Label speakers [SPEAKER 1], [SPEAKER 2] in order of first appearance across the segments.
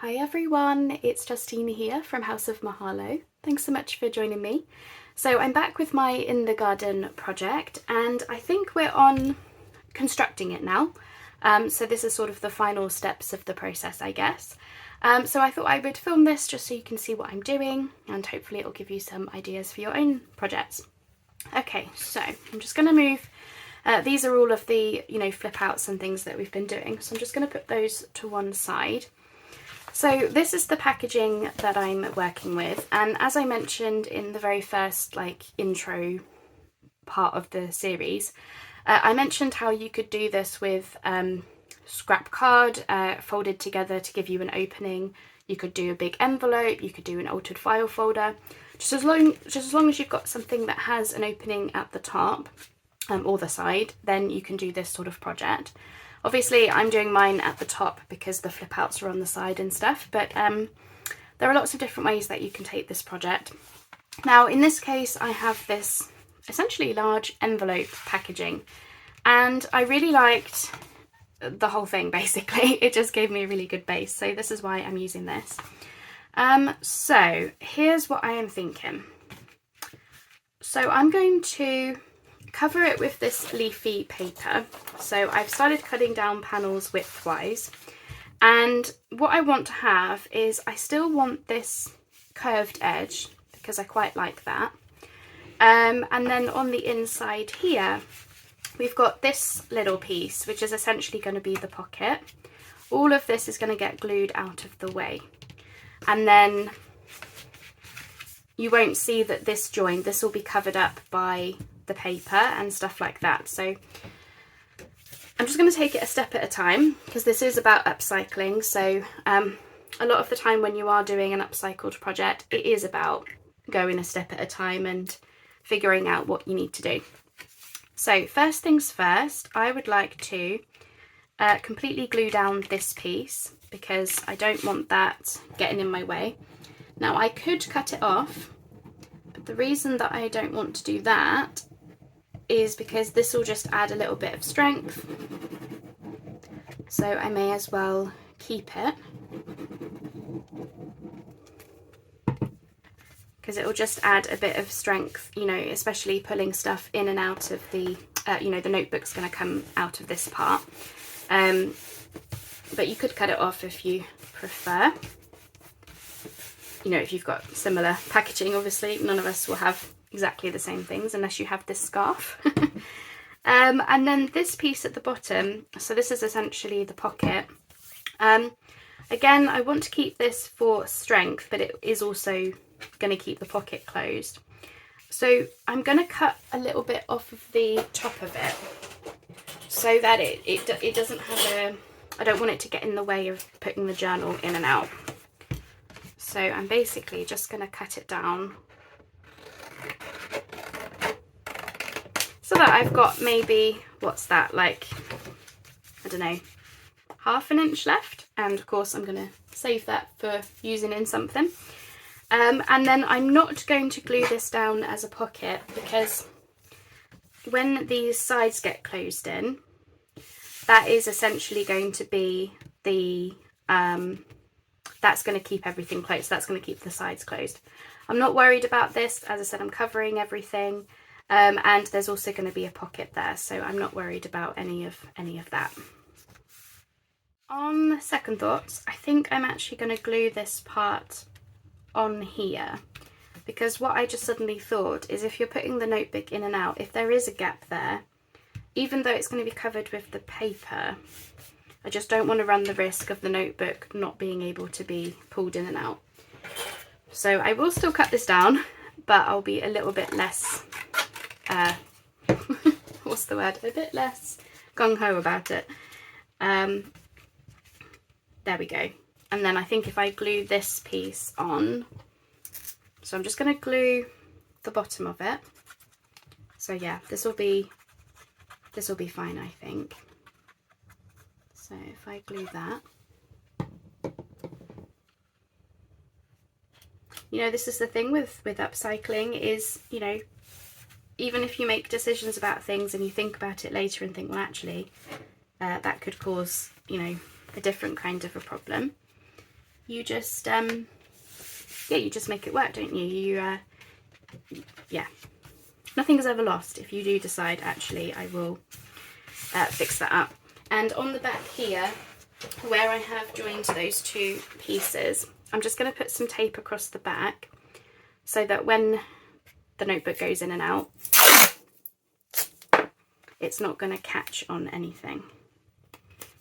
[SPEAKER 1] Hi everyone, it's Justine here from House of Mahalo. Thanks so much for joining me. So I'm back with my In the Garden project and I think we're on constructing it now. So this is sort of the final steps of the process, I guess. So I thought I would film this just so you can see what I'm doing and hopefully it'll give you some ideas for your own projects. Okay, so I'm just going to move, these are all of the, flip outs and things that we've been doing. So I'm just going to put those to one side. So this is the packaging that I'm working with, and as I mentioned in the very first intro part of the series, I mentioned how you could do this with scrap card folded together to give you an opening. You could do a big envelope, you could do an altered file folder, just as long as you've got something that has an opening at the top or the side, then you can do this sort of project. Obviously I'm doing mine at the top because the flip outs are on the side and stuff, but there are lots of different ways that you can take this project. Now in this case I have this essentially large envelope packaging and I really liked the whole thing basically. It just gave me a really good base, so this is why I'm using this. So here's what I am thinking. So I'm going to cover it with this leafy paper. So I've started cutting down panels widthwise, and what I want to have is I still want this curved edge because I quite like that, and then on the inside here we've got this little piece which is essentially going to be the pocket. All of this is going to get glued out of the way, and then you won't see that this will be covered up by the paper and stuff like that. So I'm just going to take it a step at a time because this is about upcycling. So a lot of the time when you are doing an upcycled project, it is about going a step at a time and figuring out what you need to do. So first things first, I would like to completely glue down this piece because I don't want that getting in my way. Now I could cut it off, but the reason that I don't want to do that is because this will just add a little bit of strength, so I may as well keep it because it will just add a bit of strength, especially pulling stuff in and out of the the notebook's going to come out of this part, but you could cut it off if you prefer. If you've got similar packaging, obviously none of us will have exactly the same things unless you have this scarf. And then this piece at the bottom, so this is essentially the pocket. Again, I want to keep this for strength, but it is also going to keep the pocket closed. So I'm going to cut a little bit off of the top of it so that it doesn't have I don't want it to get in the way of putting the journal in and out. So I'm basically just going to cut it down so that I've got maybe, what's that, I don't know, ½ inch left. And of course I'm going to save that for using in something. And then I'm not going to glue this down as a pocket because when these sides get closed in, that is essentially going to be the, that's going to keep everything closed. That's going to keep the sides closed. I'm not worried about this. As I said, I'm covering everything. And there's also going to be a pocket there, so I'm not worried about any of that. On second thoughts, I think I'm actually going to glue this part on here, because what I just suddenly thought is if you're putting the notebook in and out, if there is a gap there, even though it's going to be covered with the paper, I just don't want to run the risk of the notebook not being able to be pulled in and out. So I will still cut this down, but I'll be a little bit less what's the word, a bit less gung-ho about it. There we go. And then I think if I glue this piece on, so I'm just going to glue the bottom of it. So yeah, this will be fine, I think. So if I glue that, this is the thing with upcycling is, even if you make decisions about things and you think about it later and think, well, actually, that could cause, a different kind of a problem. you just yeah, you just make it work, don't you? Yeah, nothing is ever lost if you do decide, actually, I will fix that up. And on the back here, where I have joined those two pieces, I'm just going to put some tape across the back so that when the notebook goes in and out, it's not going to catch on anything.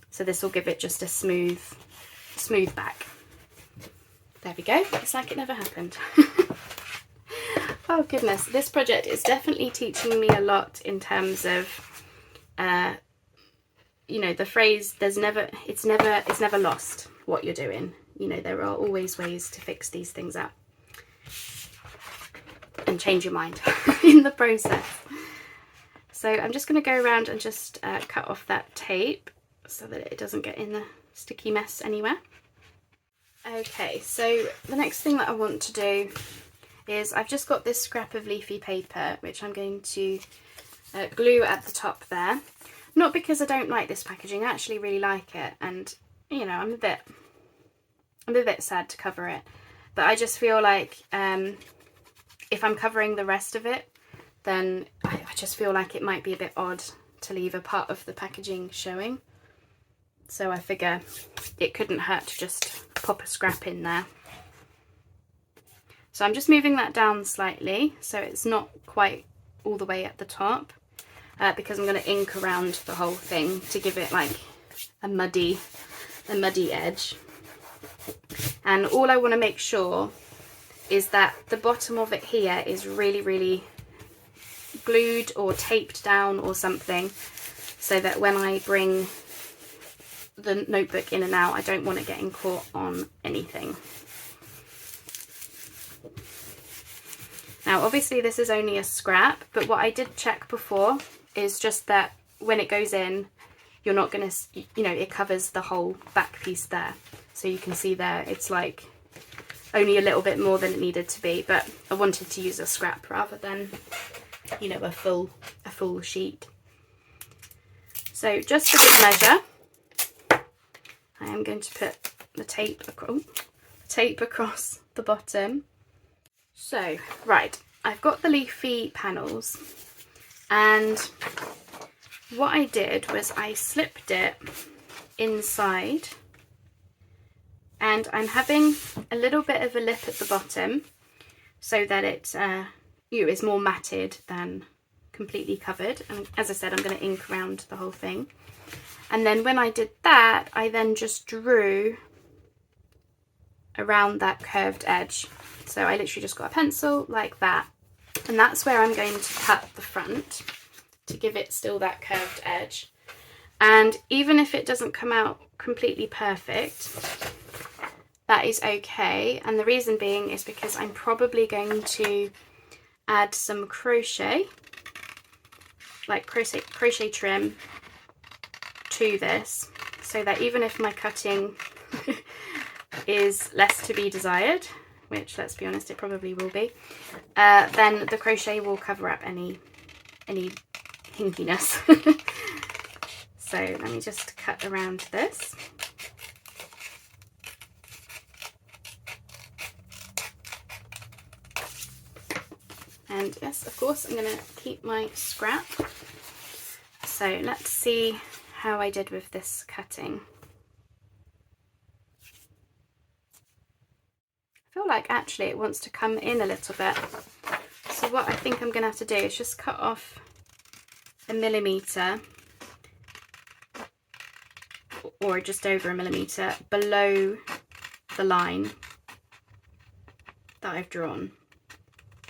[SPEAKER 1] So this will give it just a smooth back. There we go. It's like it never happened. Oh goodness, this project is definitely teaching me a lot in terms of, you know, the phrase, it's never lost what you're doing. You know, there are always ways to fix these things up and change your mind in the process. So I'm just going to go around and just cut off that tape so that it doesn't get in the sticky mess anywhere. Okay, so the next thing that I want to do is I've just got this scrap of leafy paper which I'm going to glue at the top there. Not because I don't like this packaging, I actually really like it, and you know, I'm a bit sad to cover it, but I just feel like if I'm covering the rest of it, then I just feel like it might be a bit odd to leave a part of the packaging showing. So I figure it couldn't hurt to just pop a scrap in there. So I'm just moving that down slightly so it's not quite all the way at the top, because I'm going to ink around the whole thing to give it like a muddy edge. And all I want to make sure is that the bottom of it here is really, really glued or taped down or something, so that when I bring the notebook in and out, I don't want it getting caught on anything. Now obviously this is only a scrap, but what I did check before is just that when it goes in, you're not going to, you know, it covers the whole back piece there. So you can see there, it's like only a little bit more than it needed to be, but I wanted to use a scrap rather than, you know, a full sheet. So just for good measure, I am going to put the tape across the bottom. So, right, I've got the leafy panels, and what I did was I slipped it inside, and I'm having a little bit of a lip at the bottom so that it is more matted than completely covered. And as I said, I'm going to ink around the whole thing. And then when I did that, I then just drew around that curved edge. So I literally just got a pencil like that, and that's where I'm going to cut the front to give it still that curved edge. And even if it doesn't come out completely perfect, that is okay. And the reason being is because I'm probably going to add some crochet, like crochet trim to this, so that even if my cutting is less to be desired, which let's be honest it probably will be, then the crochet will cover up any hinkiness. So let me just cut around this. And yes, of course, I'm going to keep my scrap. So let's see how I did with this cutting. I feel like actually it wants to come in a little bit. So what I think I'm going to have to do is just cut off 1 millimetre or just over 1 millimetre below the line that I've drawn.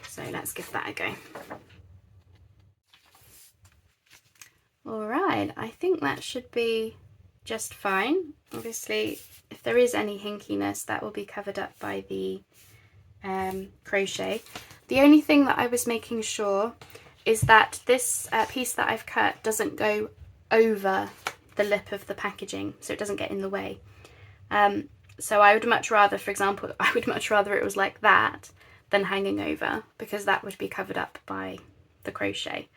[SPEAKER 1] So let's give that a go. Alright, I think that should be just fine. Obviously, if there is any hinkiness, that will be covered up by the crochet. The only thing that I was making sure is that this piece that I've cut doesn't go over the lip of the packaging, so it doesn't get in the way. So I would much rather, for example, I would much rather it was like that than hanging over, because that would be covered up by the crochet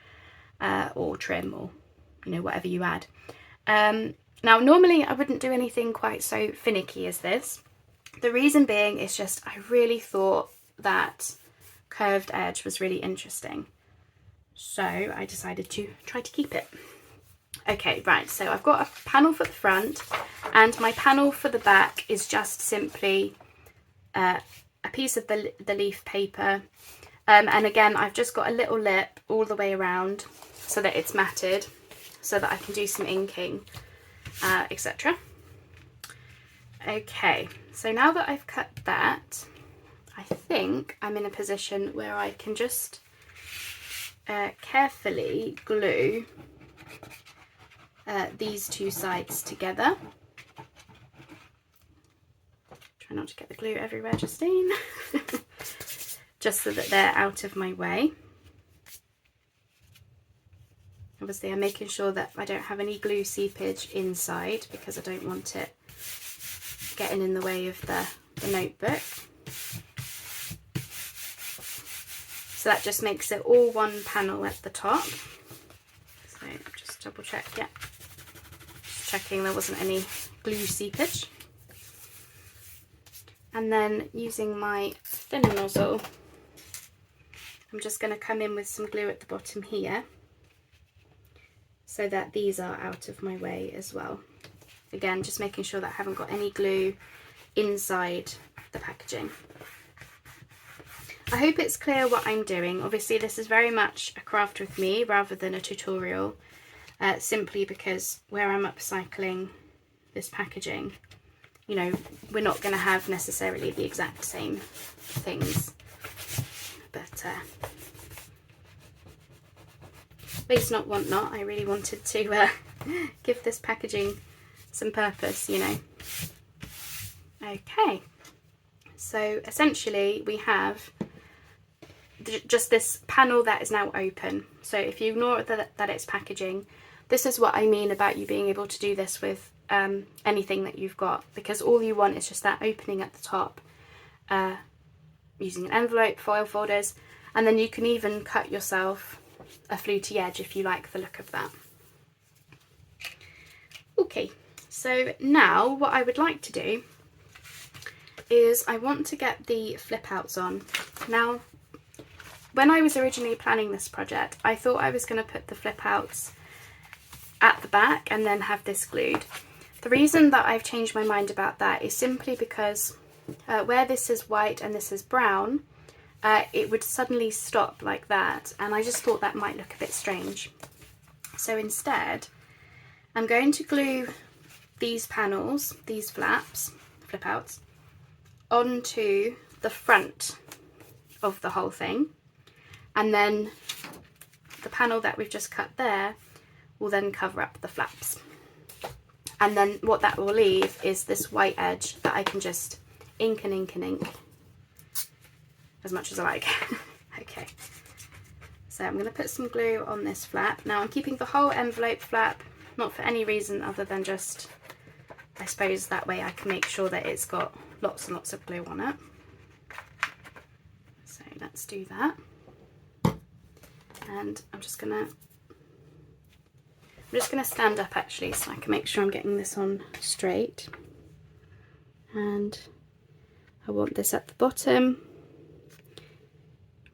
[SPEAKER 1] or trim, or you know, whatever you add. Now normally I wouldn't do anything quite so finicky as this, The reason being is just I really thought that curved edge was really interesting. So I decided to try to keep it. Okay, right, so I've got a panel for the front, and my panel for the back is just simply a piece of the leaf paper. And again, I've just got a little lip all the way around so that it's matted, so that I can do some inking, etc. Okay, so now that I've cut that, I think I'm in a position where I can just carefully glue these two sides together. Try not to get the glue everywhere, Justine. Just so that they're out of my way. Obviously I'm making sure that I don't have any glue seepage inside, because I don't want it getting in the way of the notebook. So that just makes it all one panel at the top. So just double check, yeah. Just checking there wasn't any glue seepage. And then using my thin nozzle, I'm just going to come in with some glue at the bottom here, so that these are out of my way as well. Again, just making sure that I haven't got any glue inside the packaging. I hope it's clear what I'm doing. Obviously this is very much a craft with me rather than a tutorial, simply because where I'm upcycling this packaging, you know, we're not going to have necessarily the exact same things, but waste not, want not. I really wanted to give this packaging some purpose, you know. Okay, so essentially we have just this panel that is now open. So if you ignore that it's packaging, this is what I mean about you being able to do this with anything that you've got, because all you want is just that opening at the top, using an envelope, foil folders, and then you can even cut yourself a fluty edge if you like the look of that. Okay, so now what I would like to do is I want to get the flip outs on. Now, when I was originally planning this project, I thought I was going to put the flip outs at the back and then have this glued. The reason that I've changed my mind about that is simply because where this is white and this is brown, it would suddenly stop like that, and I just thought that might look a bit strange. So instead, I'm going to glue these panels, these flaps, flip outs, onto the front of the whole thing, and then the panel that we've just cut there will then cover up the flaps. And then what that will leave is this white edge that I can just ink and ink and ink as much as I like. Okay, so I'm going to put some glue on this flap. Now I'm keeping the whole envelope flap, not for any reason other than just, I suppose that way I can make sure that it's got lots and lots of glue on it. So let's do that. And I'm just gonna stand up actually, so I can make sure I'm getting this on straight. And I want this at the bottom,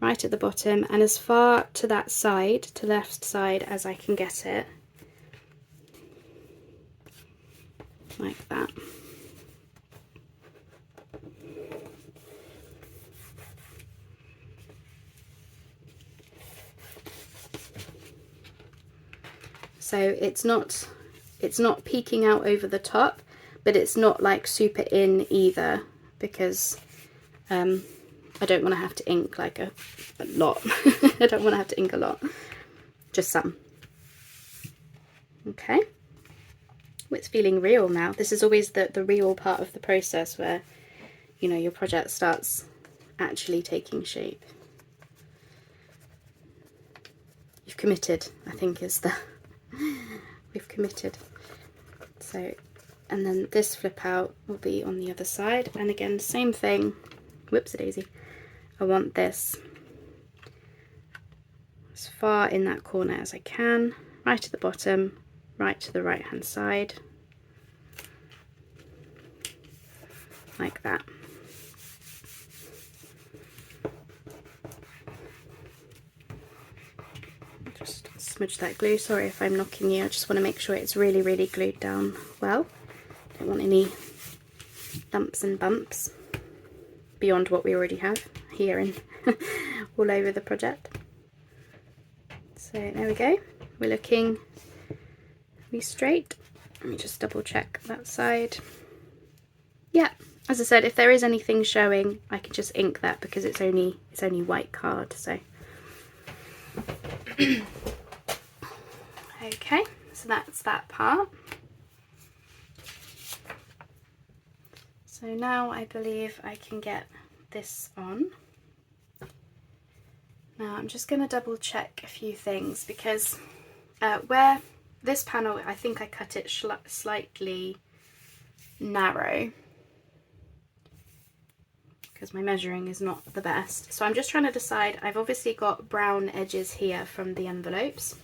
[SPEAKER 1] right at the bottom, and as far to that side, to left side, as I can get it, like that. So it's not peeking out over the top, but it's not like super in either, because I don't want to have to ink like a lot. I don't want to have to ink a lot, just some. Okay, well, it's feeling real now. This is always the real part of the process, where, you know, your project starts actually taking shape. You've committed, I think, is the we've committed. So, and then this flip out will be on the other side, and again same thing. Whoops a daisy. I want this as far in that corner as I can, right at the bottom, right to the right hand side, like that. smudge that glue. Sorry if I'm knocking you, I just want to make sure it's really, really glued down well. Don't want any lumps and bumps beyond what we already have here and all over the project. So there we go, we're looking really straight. Let me just double check that side. Yeah, as I said, if there is anything showing, I can just ink that because it's only white card. So okay, so that's that part. So now I believe I can get this on. Now I'm just going to double check a few things because where this panel, I think I cut it slightly narrow because my measuring is not the best. So I'm just trying to decide, I've obviously got brown edges here from the envelopes.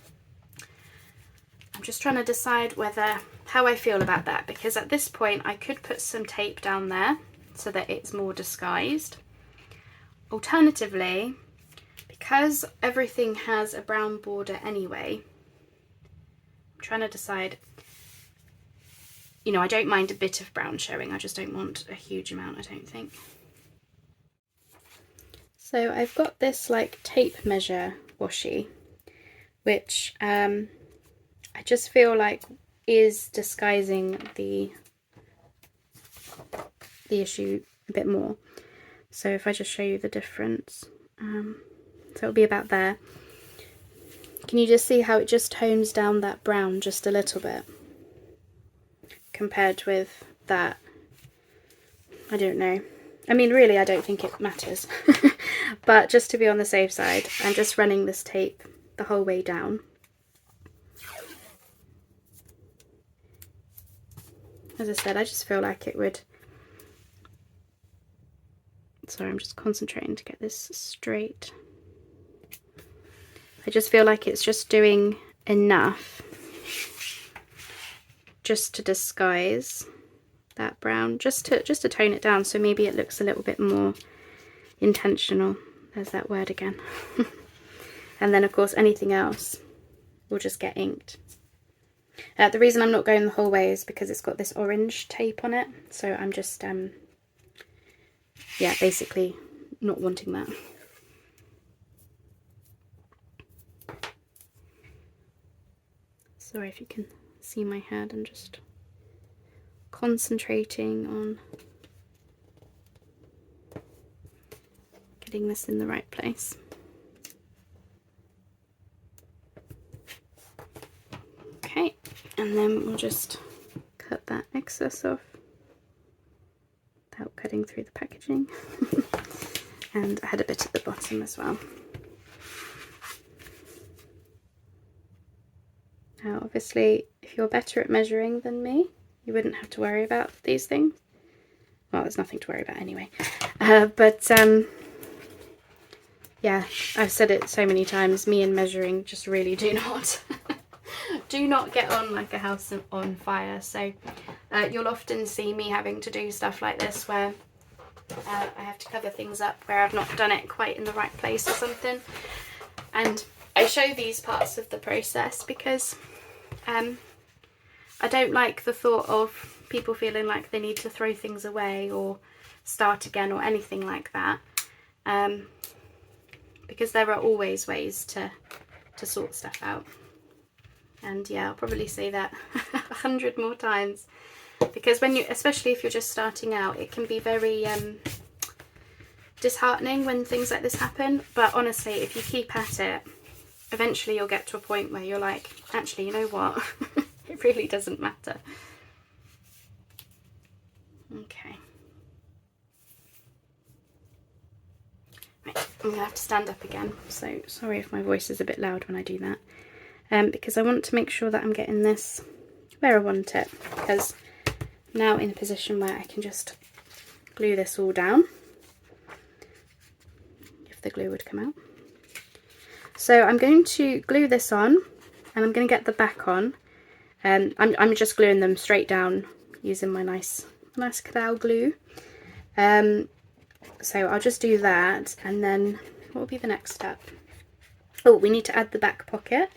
[SPEAKER 1] I'm just trying to decide how I feel about that, because at this point I could put some tape down there so that it's more disguised. Alternatively, because everything has a brown border anyway, I'm trying to decide, you know, I don't mind a bit of brown showing, I just don't want a huge amount, I don't think. So I've got this like tape measure washi, which I just feel like is disguising the issue a bit more. So if I just show you the difference, so it'll be about there. Can you just see how it just tones down that brown just a little bit compared with that? I don't know. I mean, really, I don't think it matters. But just to be on the safe side, I'm just running this tape the whole way down. As I said, I just feel like it would... Sorry, I'm just concentrating to get this straight. I just feel like it's just doing enough just to disguise that brown, just to tone it down, so maybe it looks a little bit more intentional. There's that word again. And then of course anything else will just get inked. The reason I'm not going the whole way is because it's got this orange tape on it, so I'm just yeah, basically not wanting that. Sorry if you can see my hand, I'm just concentrating on getting this in the right place. Okay, and then we'll just cut that excess off without cutting through the packaging. And I had a bit at the bottom as well. Now obviously if you're better at measuring than me, you wouldn't have to worry about these things. Well, there's nothing to worry about anyway. Yeah, I've said it so many times, me and measuring just really do not do not get on like a house on fire. So you'll often see me having to do stuff like this where I have to cover things up where I've not done it quite in the right place or something. And I show these parts of the process because I don't like the thought of people feeling like they need to throw things away or start again or anything like that. Because there are always ways to sort stuff out. And yeah, I'll probably say that 100 more times, because when you, especially if you're just starting out, it can be very disheartening when things like this happen. But honestly, if you keep at it, eventually you'll get to a point where you're like, actually, you know what? It really doesn't matter. Okay. Right, I'm going to have to stand up again, so sorry if my voice is a bit loud when I do that. Because I want to make sure that I'm getting this where I want it, because I'm now in a position where I can just glue this all down, if the glue would come out. So I'm going to glue this on, and I'm going to get the back on. I'm just gluing them straight down using my nice Clow glue. So I'll just do that, and then what will be the next step? Oh, we need to add the back pocket.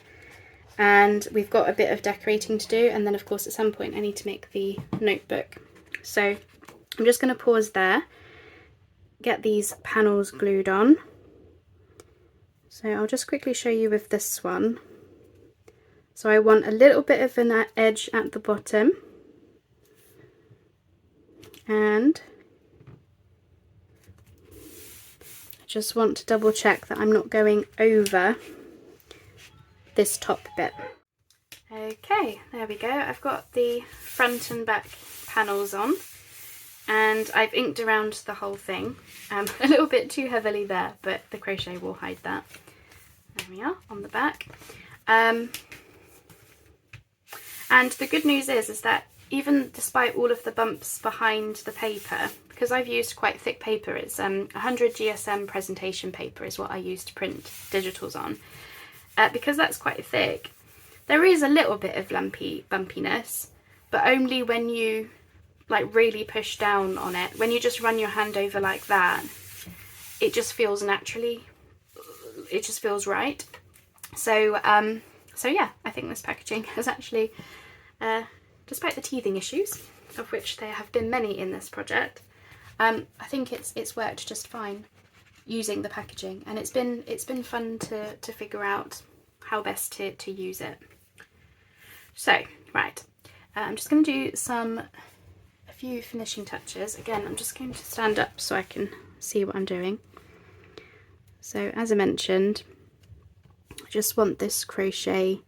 [SPEAKER 1] and we've got a bit of decorating to do, and then of course at some point I need to make the notebook. So I'm just going to pause there, get these panels glued on. So I'll just quickly show you with this one. So I want a little bit of an edge at the bottom, and I just want to double check that I'm not going over this top bit. Okay, there we go. I've got the front and back panels on, and I've inked around the whole thing. A little bit too heavily there, but the crochet will hide that. There we are on the back. And the good news is that even despite all of the bumps behind the paper, because I've used quite thick paper, it's 100 GSM presentation paper is what I use to print digitals on. Because that's quite thick, there is a little bit of bumpiness, but only when you like really push down on it. When you just run your hand over like that, it just feels naturally, it just feels right. So so yeah, I think this packaging has actually, despite the teething issues, of which there have been many in this project, I think it's worked just fine using the packaging, and it's been fun to figure out how best to use it. So right, I'm just going to do a few finishing touches. Again, I'm just going to stand up so I can see what I'm doing. So as I mentioned, I just want this crochet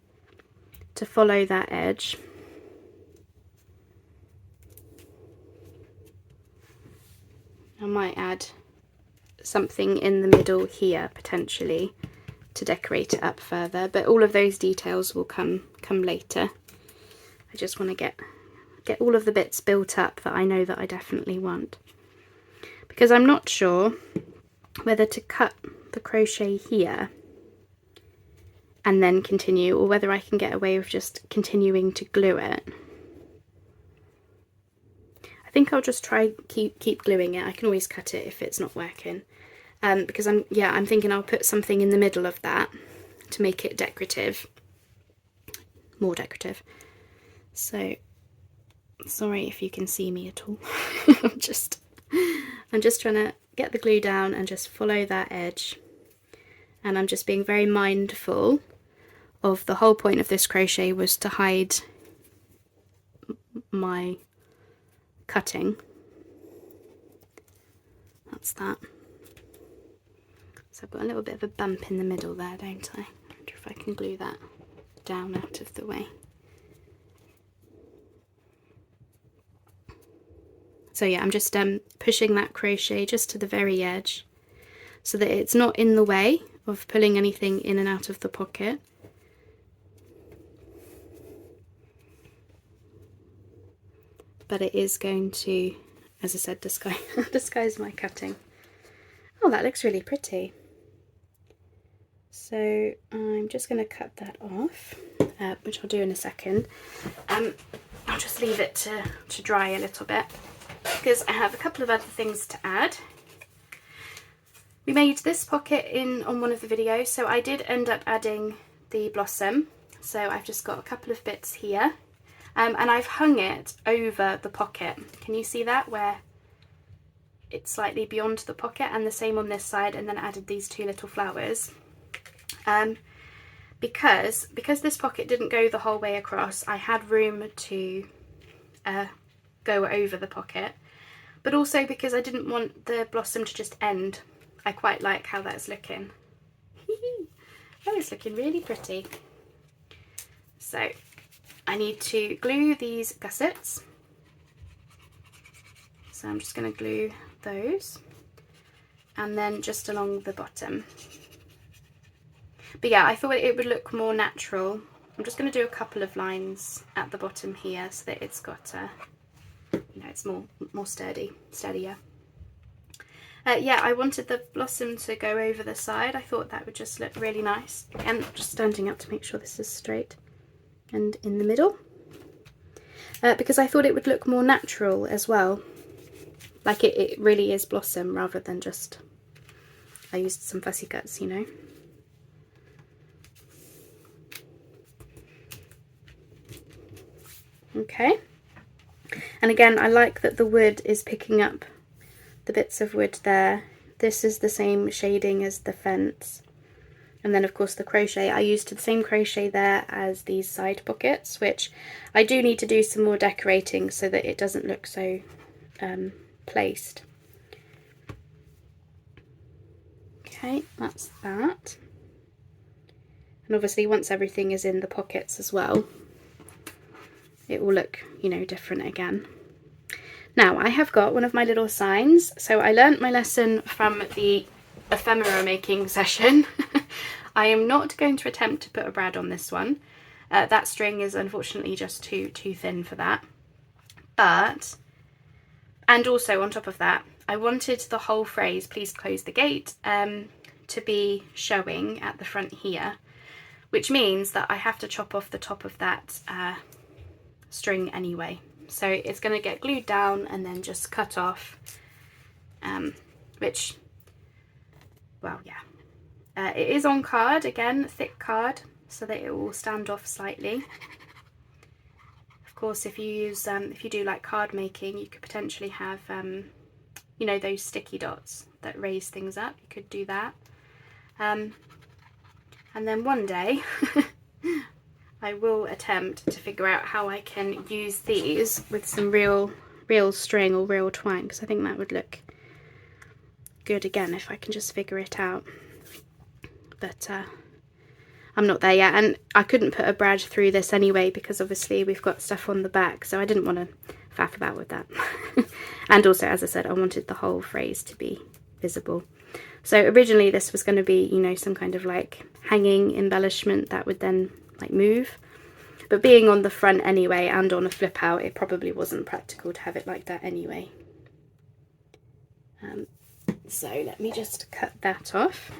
[SPEAKER 1] to follow that edge. I might add something in the middle here potentially to decorate it up further, but all of those details will come later. I just want to get all of the bits built up that I know that I definitely want, because I'm not sure whether to cut the crochet here and then continue, or whether I can get away with just continuing to glue it. I think I'll just try keep gluing it. I can always cut it if it's not working, because I'm thinking I'll put something in the middle of that to make it decorative, more decorative. So sorry if you can see me at all. I'm just trying to get the glue down and just follow that edge, and I'm just being very mindful of the whole point of this crochet was to hide my cutting. That's that. So I've got a little bit of a bump in the middle there, don't I? I wonder if I can glue that down out of the way. So yeah, I'm just pushing that crochet just to the very edge so that it's not in the way of pulling anything in and out of the pocket. But it is going to, as I said, disguise my cutting. Oh, that looks really pretty. So I'm just going to cut that off, which I'll do in a second. I'll just leave it to dry a little bit, because I have a couple of other things to add. We made this pocket on one of the videos, so I did end up adding the blossom. So I've just got a couple of bits here, and I've hung it over the pocket. Can you see that, where it's slightly beyond the pocket, and the same on this side, and then added these two little flowers. Because this pocket didn't go the whole way across, I had room to go over the pocket, but also because I didn't want the blossom to just end. I quite like how that's looking. Oh, it's looking really pretty. So I need to glue these gussets. So I'm just going to glue those, and then just along the bottom. But yeah, I thought it would look more natural. I'm just going to do a couple of lines at the bottom here so that it's got it's more steadier. Yeah, I wanted the blossom to go over the side. I thought that would just look really nice. Again, just standing up to make sure this is straight and in the middle, because I thought it would look more natural as well, like it really is blossom rather than just, I used some fussy cuts, you know. Okay, and again, I like that the wood is picking up the bits of wood there. This is the same shading as the fence. And then of course the crochet, I used the same crochet there as these side pockets, which I do need to do some more decorating so that it doesn't look so placed. Okay, that's that. And obviously once everything is in the pockets as well, it will look, you know, different again. Now I have got one of my little signs. So I learnt my lesson from the ephemera making session. I am not going to attempt to put a brad on this one. That string is unfortunately just too thin for that. But, and also on top of that, I wanted the whole phrase, "Please close the gate," to be showing at the front here, which means that I have to chop off the top of that string anyway. So it's going to get glued down and then just cut off, which, well, yeah. It is on card, again, thick card, so that it will stand off slightly. Of course, if you use, if you do like card making, you could potentially have, you know, those sticky dots that raise things up. You could do that. And then one day, I will attempt to figure out how I can use these with some real string or real twine, because I think that would look good again if I can just figure it out. But I'm not there yet, and I couldn't put a brad through this anyway because obviously we've got stuff on the back, so I didn't want to faff about with that. And also, as I said, I wanted the whole phrase to be visible. So originally this was going to be, you know, some kind of like hanging embellishment that would then like move, but being on the front anyway and on a flip out, it probably wasn't practical to have it like that anyway. So let me just cut that off.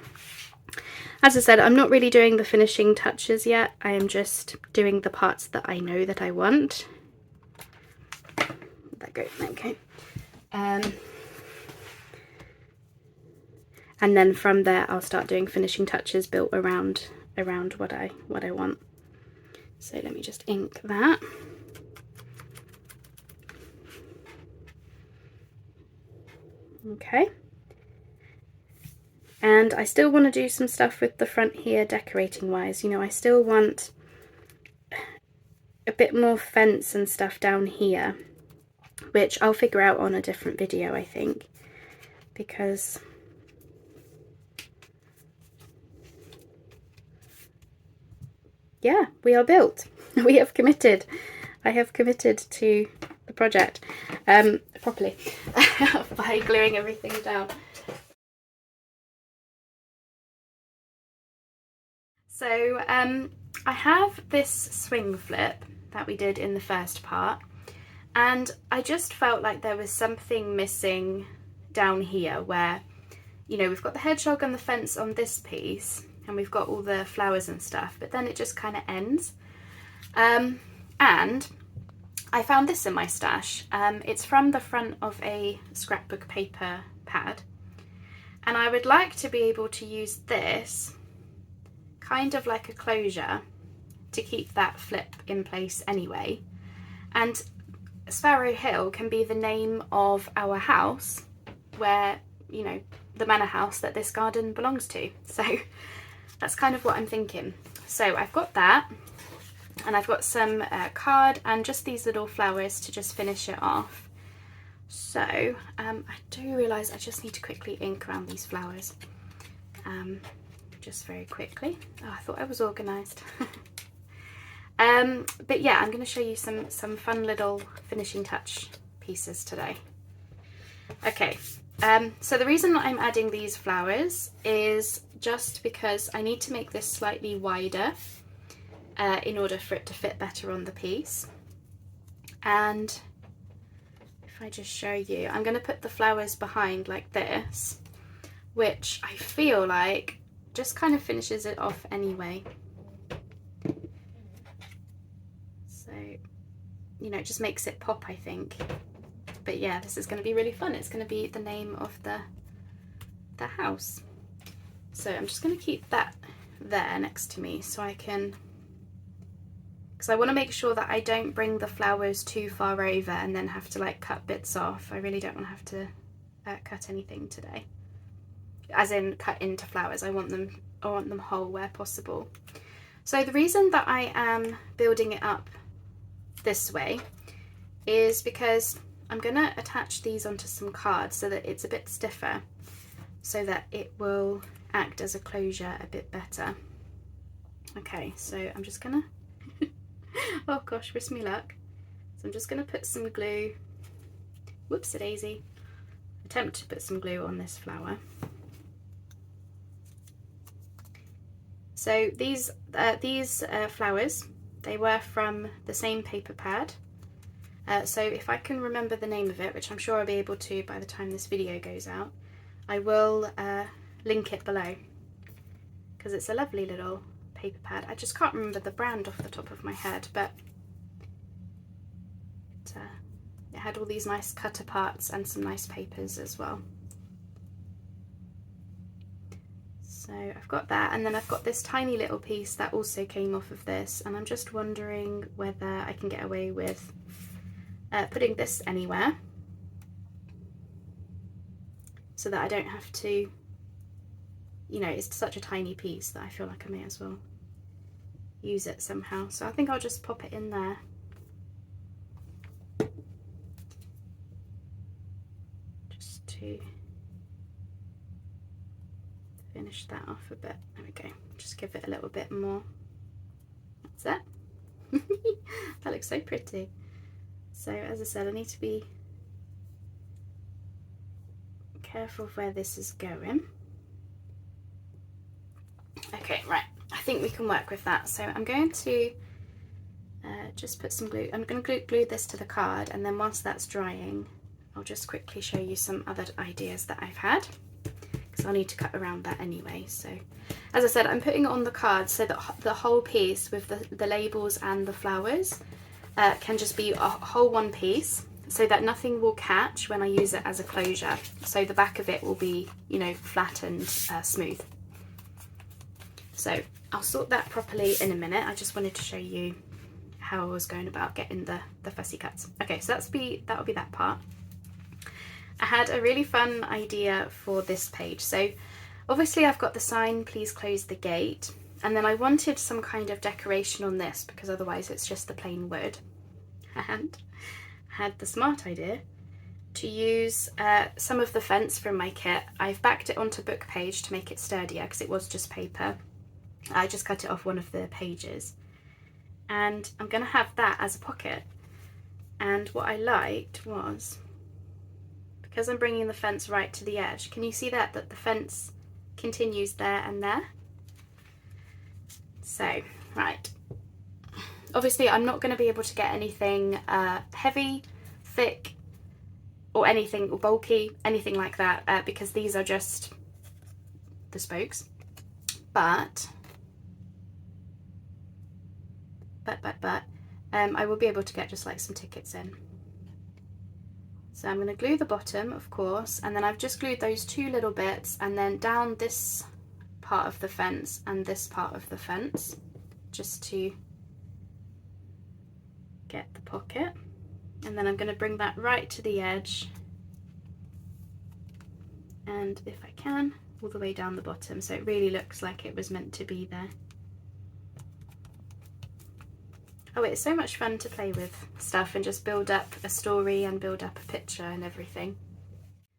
[SPEAKER 1] As I said, I'm not really doing the finishing touches yet. I am just doing the parts that I know that I want. There go. Okay. And then from there, I'll start doing finishing touches built around what I want. So let me just ink that. Okay. And I still want to do some stuff with the front here decorating wise. You know, I still want a bit more fence and stuff down here, which I'll figure out on a different video, I think, because yeah, we are built. We have committed. I have committed to the project properly by gluing everything down. So I have this swing flip that we did in the first part, and I just felt like there was something missing down here where, you know, we've got the hedgehog and the fence on this piece and we've got all the flowers and stuff, but then it just kind of ends. And I found this in my stash. It's from the front of a scrapbook paper pad, and I would like to be able to use this kind of like a closure to keep that flip in place anyway. And Sparrow Hill can be the name of our house where, you know, the manor house that this garden belongs to. So that's kind of what I'm thinking. So I've got that, and I've got some card and just these little flowers to just finish it off. So I do realise I just need to quickly ink around these flowers. Just very quickly. Oh, I thought I was organised. But yeah, I'm going to show you some fun little finishing touch pieces today. Okay, so the reason that I'm adding these flowers is just because I need to make this slightly wider in order for it to fit better on the piece. And if I just show you, I'm going to put the flowers behind like this, which I feel like just kind of finishes it off anyway. So, you know, it just makes it pop, I think. But yeah, this is going to be really fun. It's going to be the name of the house. So I'm just going to keep that there next to me so I can because I want to make sure that I don't bring the flowers too far over and then have to like cut bits off. I really don't want to have to cut anything today, as in cut into flowers. I want them whole where possible. So the reason that I am building it up this way is because I'm going to attach these onto some cards so that it's a bit stiffer, so that it will act as a closure a bit better. Okay, so I'm just gonna oh gosh, wish me luck. So I'm just gonna put some glue, whoops-a-daisy, attempt to put some glue on this flower. So these flowers, they were from the same paper pad. So if I can remember the name of it, which I'm sure I'll be able to by the time this video goes out, I will link it below, because it's a lovely little paper pad. I just can't remember the brand off the top of my head, but it had all these nice cut aparts and some nice papers as well. So I've got that, and then I've got this tiny little piece that also came off of this, and I'm just wondering whether I can get away with putting this anywhere so that I don't have to, you know, it's such a tiny piece that I feel like I may as well use it somehow. So I think I'll just pop it in there. Just to finish that off a bit. There we go. Just give it a little bit more. That's it. That looks so pretty. So as I said, I need to be careful of where this is going. Okay, right, I think we can work with that. So I'm going to just put some glue. I'm going to glue this to the card, and then whilst that's drying, I'll just quickly show you some other ideas that I've had, because I'll need to cut around that anyway. So as I said, I'm putting it on the card so that the whole piece with the labels and the flowers can just be a whole one piece, so that nothing will catch when I use it as a closure. So the back of it will be, you know, flat and smooth. So I'll sort that properly in a minute. I just wanted to show you how I was going about getting the fussy cuts. Okay, so that'll be that part. I had a really fun idea for this page. So obviously I've got the sign, please close the gate, and then I wanted some kind of decoration on this because otherwise it's just the plain wood. And I had the smart idea to use some of the fence from my kit. I've backed it onto book page to make it sturdier because it was just paper. I just cut it off one of the pages, and I'm going to have that as a pocket. And what I liked was, because I'm bringing the fence right to the edge, can you see that the fence continues there and there? So, right, obviously I'm not going to be able to get anything heavy, thick, or anything or bulky, anything like that, because these are just the spokes. But I will be able to get just like some tickets in. So I'm going to glue the bottom, of course, and then I've just glued those two little bits, and then down this part of the fence and this part of the fence, just to get the pocket. And then I'm going to bring that right to the edge, and if I can, all the way down the bottom, so it really looks like it was meant to be there. Oh, it's so much fun to play with stuff and just build up a story and build up a picture and everything.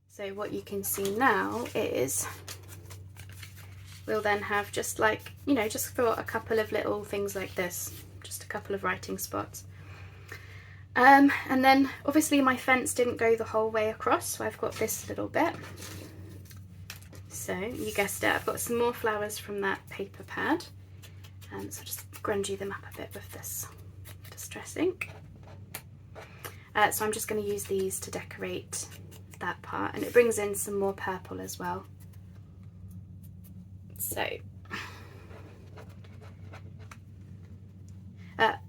[SPEAKER 1] So what you can see now is we'll then have just like, you know, just for a couple of little things like this, just a couple of writing spots. And then obviously my fence didn't go the whole way across, so I've got this little bit. So you guessed it, I've got some more flowers from that paper pad. So just grungy them up a bit with this distress ink. So I'm just going to use these to decorate that part, and it brings in some more purple as well. So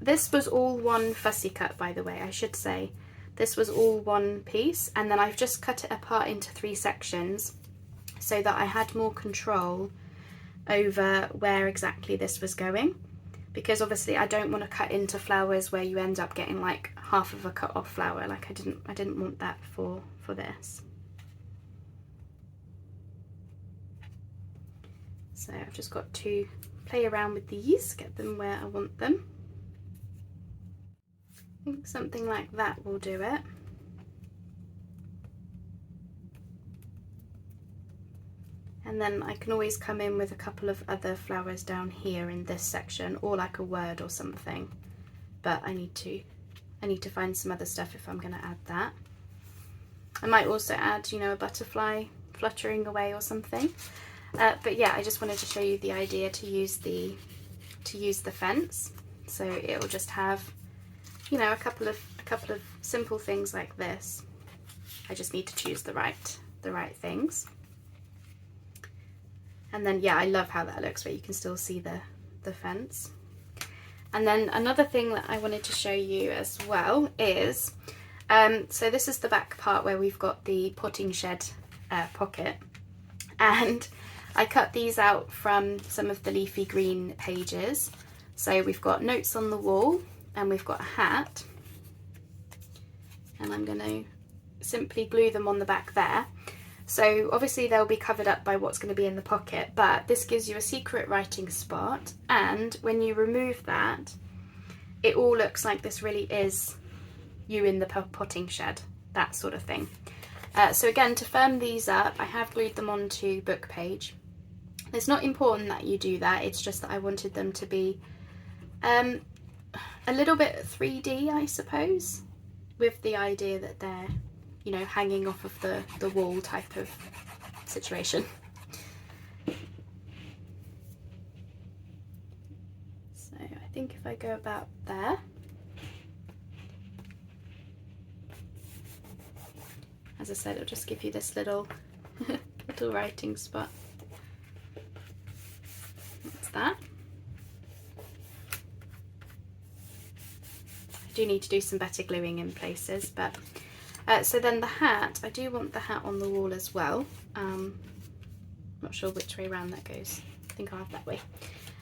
[SPEAKER 1] this was all one fussy cut, by the way, I should say. This was all one piece, and then I've just cut it apart into 3 sections so that I had more control over where exactly this was going, because obviously I don't want to cut into flowers where you end up getting like half of a cut off flower. Like I didn't want that for this. So I've just got to play around with these, get them where I want them. I think something like that will do it. And then I can always come in with a couple of other flowers down here in this section, or like a word or something. But I need to find some other stuff if I'm going to add that. I might also add, you know, a butterfly fluttering away or something. But yeah, I just wanted to show you the idea to use the fence. So it'll just have, you know, a couple of simple things like this. I just need to choose the right things. And then yeah, I love how that looks where you can still see the fence. And then another thing that I wanted to show you as well is, so this is the back part where we've got the potting shed pocket, and I cut these out from some of the leafy green pages. So we've got notes on the wall and we've got a hat, and I'm going to simply glue them on the back there. So obviously they'll be covered up by what's going to be in the pocket, but this gives you a secret writing spot, and when you remove that, it all looks like this really is you in the potting shed, that sort of thing. So again, to firm these up, I have glued them onto book page. It's not important that you do that, it's just that I wanted them to be a little bit 3D, I suppose, with the idea that they're, you know, hanging off of the wall type of situation. So I think if I go about there, as I said, it'll just give you this little little writing spot. That's that. I do need to do some better gluing in places, but so then the hat, I do want the hat on the wall as well. Not sure which way around that goes. I think I'll have that way.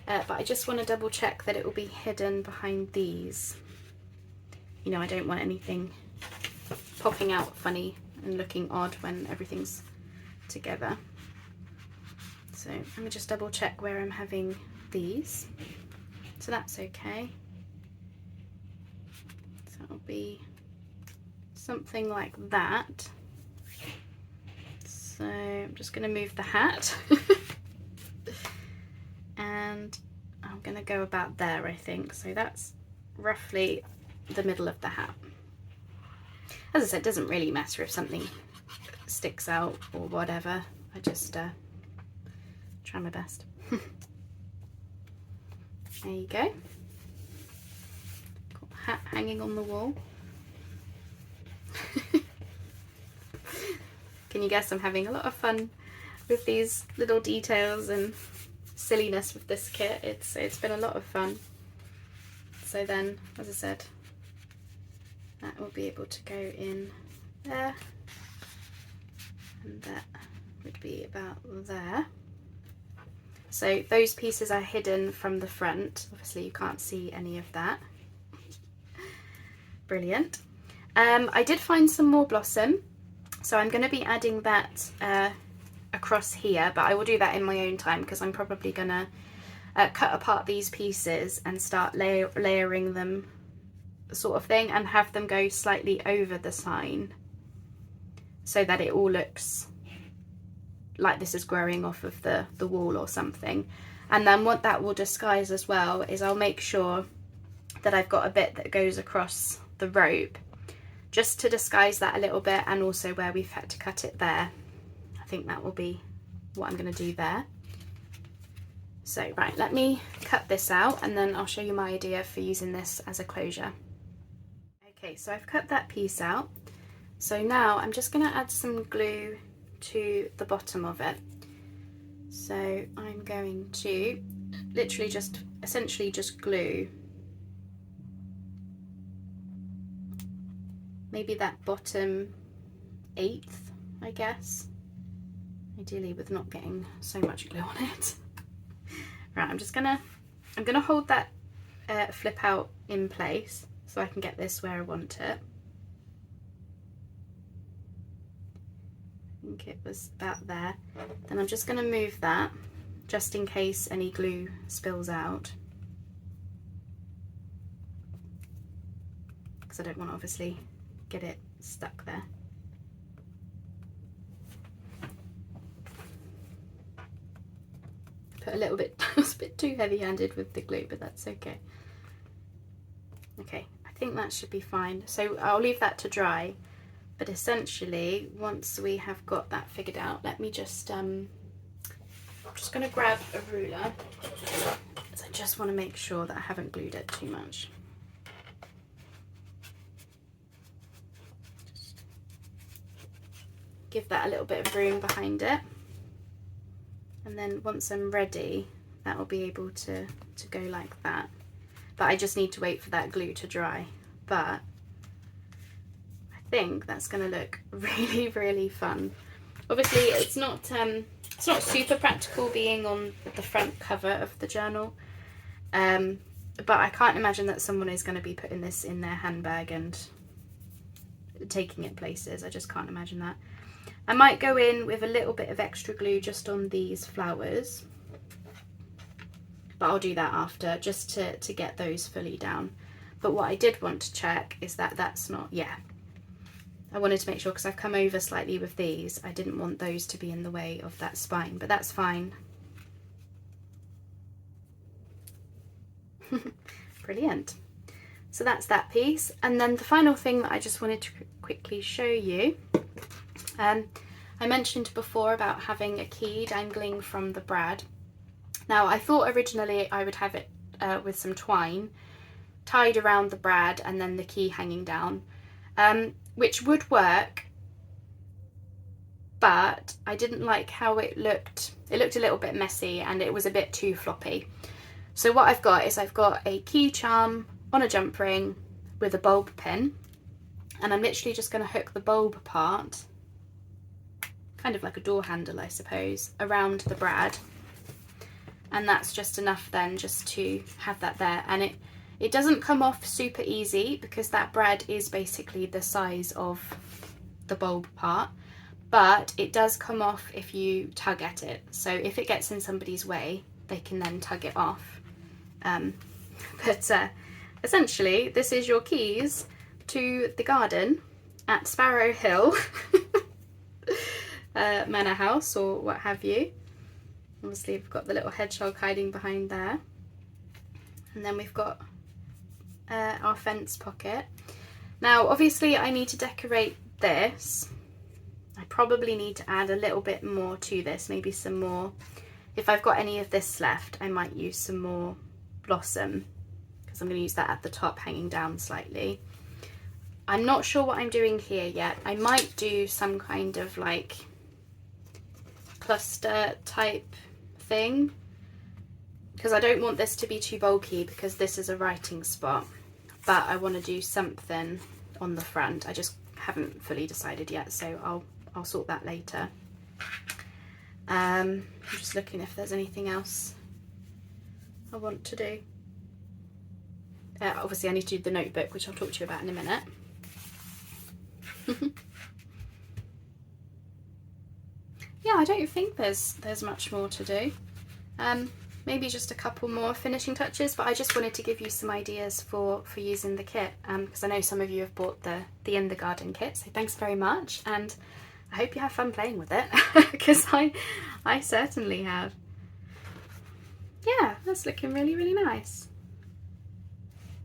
[SPEAKER 1] But I just want to double check that it will be hidden behind these. You know, I don't want anything popping out funny and looking odd when everything's together. So let me just double check where I'm having these. So that's okay. So it'll be something like that. So I'm just going to move the hat and I'm going to go about there, I think. So that's roughly the middle of the hat. As I said, it doesn't really matter if something sticks out or whatever. I just try my best. There you go. Got the hat hanging on the wall. Can you guess I'm having a lot of fun with these little details and silliness with this kit. It's been a lot of fun. So then, as I said, that will be able to go in there, and that would be about there. So those pieces are hidden from the front. Obviously you can't see any of that. Brilliant. I did find some more blossom, so I'm going to be adding that across here, but I will do that in my own time because I'm probably going to cut apart these pieces and start layering them sort of thing, and have them go slightly over the sign so that it all looks like this is growing off of the wall or something. And then what that will disguise as well is I'll make sure that I've got a bit that goes across the rope just to disguise that a little bit, and also where we've had to cut it there. I think that will be what I'm going to do there. So right, let me cut this out and then I'll show you my idea for using this as a closure. Okay, so I've cut that piece out. So now I'm just going to add some glue to the bottom of it. So I'm going to literally just essentially just glue maybe that bottom eighth, I guess, ideally with not getting so much glue on it. Right, I'm gonna hold that flip out in place so I can get this where I want it. I think it was about there. Then I'm just going to move that just in case any glue spills out, because I don't want to obviously get it stuck there. Put a little bit, I was a bit too heavy-handed with the glue, but that's okay. Okay, I think that should be fine. So I'll leave that to dry, but essentially once we have got that figured out, let me just, I'm just going to grab a ruler, because I just want to make sure that I haven't glued it too much. Just give that a little bit of room behind it. And then once I'm ready, that will be able to go like that. But I just need to wait for that glue to dry. But I think that's going to look really, really fun. Obviously, it's not super practical being on the front cover of the journal. But I can't imagine that someone is going to be putting this in their handbag and taking it places. I just can't imagine that. I might go in with a little bit of extra glue just on these flowers, but I'll do that after, just to get those fully down. But what I did want to check is that that's not, yeah, I wanted to make sure, because I've come over slightly with these, I didn't want those to be in the way of that spine, but that's fine. Brilliant. So that's that piece. And then the final thing that I just wanted to quickly show you, I mentioned before about having a key dangling from the brad. Now I thought originally I would have it with some twine tied around the brad and then the key hanging down, which would work, but I didn't like how it looked. It looked a little bit messy and it was a bit too floppy. So what I've got is I've got a key charm on a jump ring with a bulb pin, and I'm literally just going to hook the bulb part, kind of like a door handle I suppose, around the brad, and that's just enough then just to have that there. And it doesn't come off super easy because that brad is basically the size of the bulb part, but it does come off if you tug at it. So if it gets in somebody's way, they can then tug it off. Essentially this is your keys to the garden at Sparrow Hill Manor House, or what have you. Obviously we've got the little hedgehog hiding behind there, and then we've got our fence pocket. Now obviously I need to decorate this. I probably need to add a little bit more to this, maybe some more, if I've got any of this left I might use some more blossom, because I'm going to use that at the top hanging down slightly. I'm not sure what I'm doing here yet. I might do some kind of like cluster type thing, because I don't want this to be too bulky because this is a writing spot, but I want to do something on the front. I just haven't fully decided yet, so I'll sort that later. I'm just looking if there's anything else I want to do. Obviously I need to do the notebook, which I'll talk to you about in a minute. Yeah, I don't think there's much more to do. Maybe just a couple more finishing touches, but I just wanted to give you some ideas for using the kit, because I know some of you have bought the In the Garden kit, so thanks very much, and I hope you have fun playing with it, because I certainly have. Yeah, that's looking really, really nice.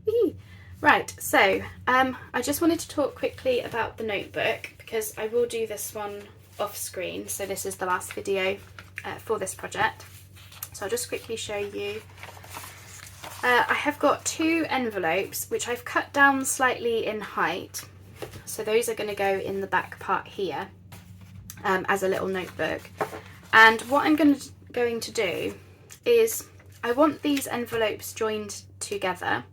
[SPEAKER 1] Whee! Right, so I just wanted to talk quickly about the notebook, because I will do this one off screen, so this is the last video for this project. So I'll just quickly show you. I have got 2 envelopes which I've cut down slightly in height, so those are going to go in the back part here as a little notebook. And what I'm going to do is I want these envelopes joined together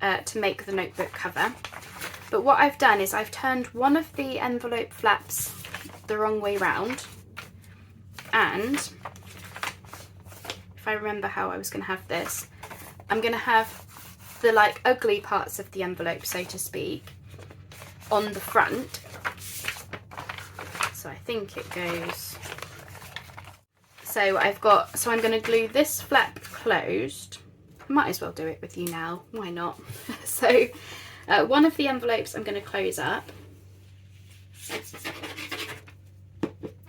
[SPEAKER 1] to make the notebook cover, but what I've done is I've turned one of the envelope flaps the wrong way round, and if I remember how I was going to have this, I'm going to have the like ugly parts of the envelope, so to speak, on the front. So I think it goes, so I'm going to glue this flap closed. Might as well do it with you now, why not? So one of the envelopes I'm going to close up,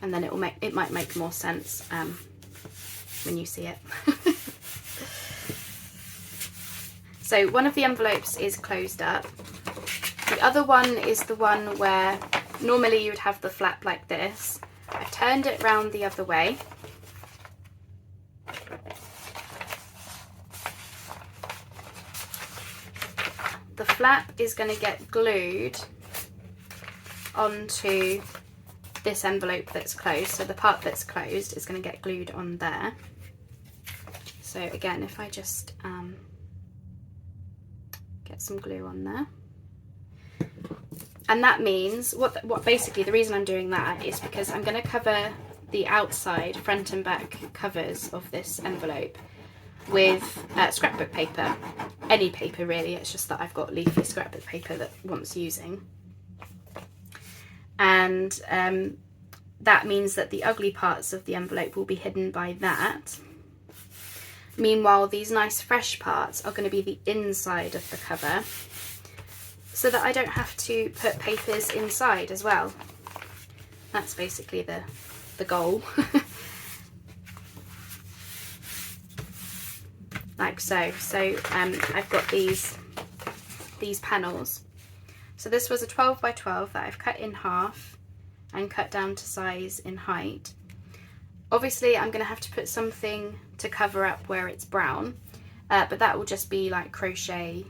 [SPEAKER 1] and then it might make more sense when you see it. So one of the envelopes is closed up. The other one is the one where normally you would have the flap like this. I've turned it round the other way. The flap is going to get glued onto this envelope that's closed. So the part that's closed is going to get glued on there. So again, if I just get some glue on there. And that means, what basically the reason I'm doing that is because I'm going to cover the outside, front and back covers of this envelope with scrapbook paper. Any paper really, it's just that I've got leafy scrapbook paper that wants using. And that means that the ugly parts of the envelope will be hidden by that. Meanwhile, these nice fresh parts are going to be the inside of the cover, so that I don't have to put papers inside as well. That's basically the goal. Like so. So I've got these panels. So this was a 12 by 12 that I've cut in half and cut down to size in height. Obviously I'm going to have to put something to cover up where it's brown, but that will just be like crochet,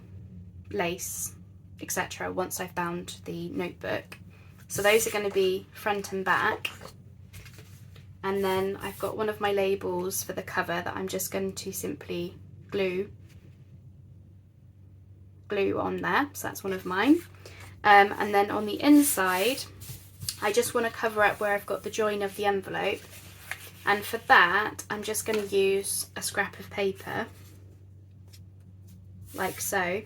[SPEAKER 1] lace, etc. once I've bound the notebook. So those are going to be front and back. And then I've got one of my labels for the cover that I'm just going to simply glue on there. So that's one of mine. And then on the inside, I just want to cover up where I've got the join of the envelope. And for that, I'm just going to use a scrap of paper, like so.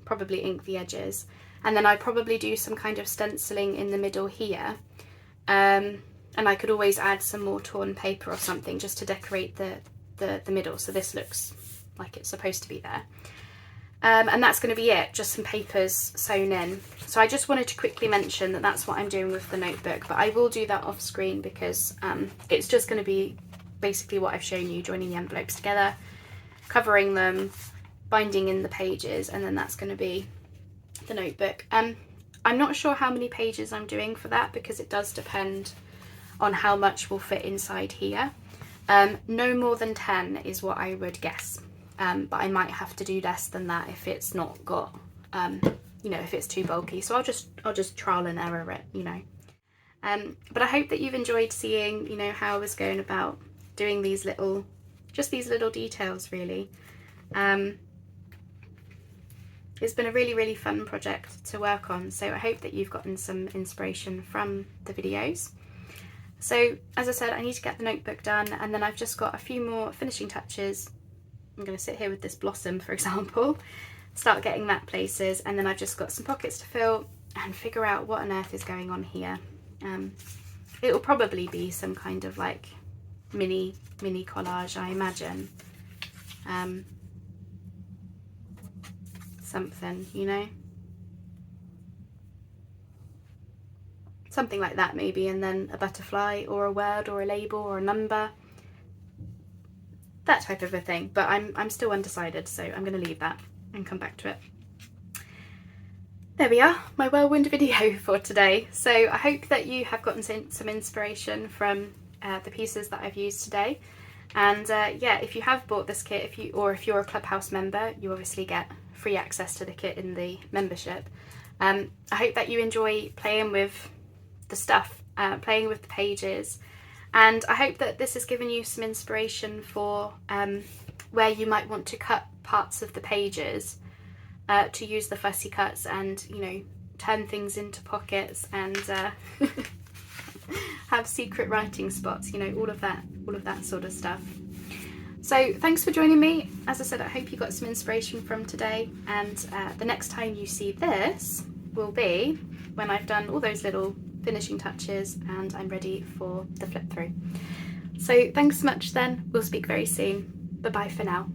[SPEAKER 1] Probably ink the edges, and then I probably do some kind of stenciling in the middle here, and I could always add some more torn paper or something just to decorate the middle, so this looks like it's supposed to be there. And that's going to be it, just some papers sewn in. So I just wanted to quickly mention that that's what I'm doing with the notebook, but I will do that off screen because it's just going to be basically what I've shown you, joining the envelopes together, covering them, binding in the pages, and then that's going to be the notebook. I'm not sure how many pages I'm doing for that because it does depend on how much will fit inside here. No more than 10 is what I would guess, but I might have to do less than that if it's not got, you know, if it's too bulky. So I'll just trial and error it, you know. But I hope that you've enjoyed seeing, you know, how I was going about doing these little details really. It's been a really fun project to work on, so I hope that you've gotten some inspiration from the videos. So as I said, I need to get the notebook done, and then I've just got a few more finishing touches. I'm going to sit here with this blossom, for example, start getting that places, and then I've just got some pockets to fill and figure out what on earth is going on here. It will probably be some kind of like mini collage, I imagine. Something, you know, something like that maybe, and then a butterfly or a word or a label or a number, that type of a thing. But I'm still undecided, so I'm going to leave that and come back to it. There we are, my whirlwind video for today. So I hope that you have gotten some inspiration from the pieces that I've used today. And yeah, if you have bought this kit, if you're a Clubhouse member, you obviously get free access to the kit in the membership. I hope that you enjoy playing with the stuff, playing with the pages, and I hope that this has given you some inspiration for where you might want to cut parts of the pages to use the fussy cuts and, you know, turn things into pockets and have secret writing spots, you know, all of that sort of stuff. So thanks for joining me. As I said, I hope you got some inspiration from today, and the next time you see this will be when I've done all those little finishing touches and I'm ready for the flip through. So thanks so much then. We'll speak very soon. Bye bye for now.